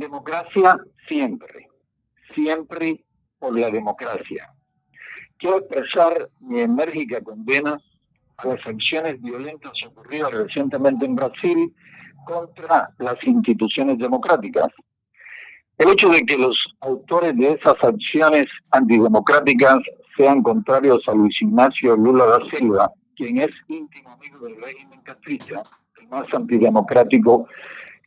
Democracia siempre, siempre por la democracia. Quiero expresar mi enérgica condena a las acciones violentas ocurridas recientemente en Brasil contra las instituciones democráticas. El hecho de que los autores de esas acciones antidemocráticas sean contrarios a Luis Ignacio Lula da Silva, quien es íntimo amigo del régimen castrista, el más antidemocrático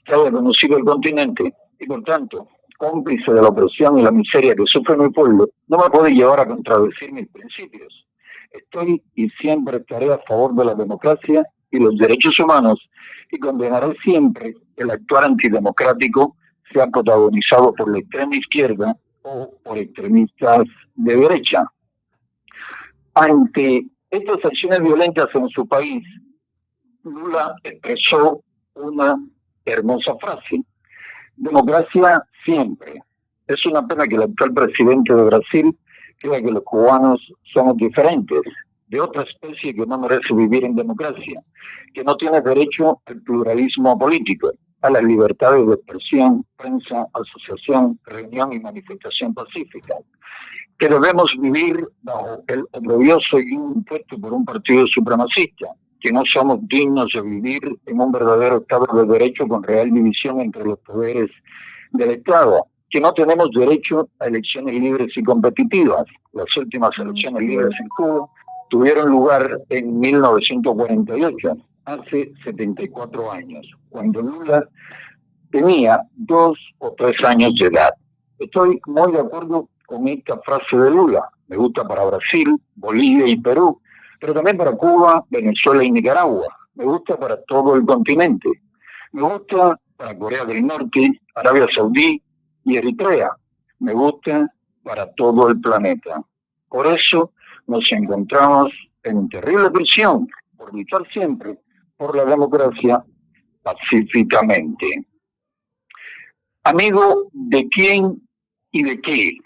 que haya conocido el continente, y por tanto, cómplice de la opresión y la miseria que sufre mi pueblo, no me puede llevar a contradecir mis principios. Estoy y siempre estaré a favor de la democracia y los derechos humanos y condenaré siempre el actuar antidemocrático sea protagonizado por la extrema izquierda o por extremistas de derecha. Ante estas acciones violentas en su país, Lula expresó una hermosa frase: democracia siempre. Es una pena que el actual presidente de Brasil crea que los cubanos somos diferentes, de otra especie que no merece vivir en democracia, que no tiene derecho al pluralismo político, a las libertades de expresión, prensa, asociación, reunión y manifestación pacífica, que debemos vivir bajo el oprobioso yugo impuesto por un partido supremacista, que no somos dignos de vivir en un verdadero Estado de Derecho con real división entre los poderes del Estado, que no tenemos derecho a elecciones libres y competitivas. Las últimas elecciones libres en Cuba tuvieron lugar en 1948, hace 74 años, cuando Lula tenía 2 o 3 años de edad. Estoy muy de acuerdo con esta frase de Lula. Me gusta para Brasil, Bolivia y Perú, pero también para Cuba, Venezuela y Nicaragua. Me gusta para todo el continente. Me gusta para Corea del Norte, Arabia Saudí y Eritrea. Me gusta para todo el planeta. Por eso nos encontramos en terrible prisión por luchar siempre por la democracia pacíficamente. Amigo de quién y de qué.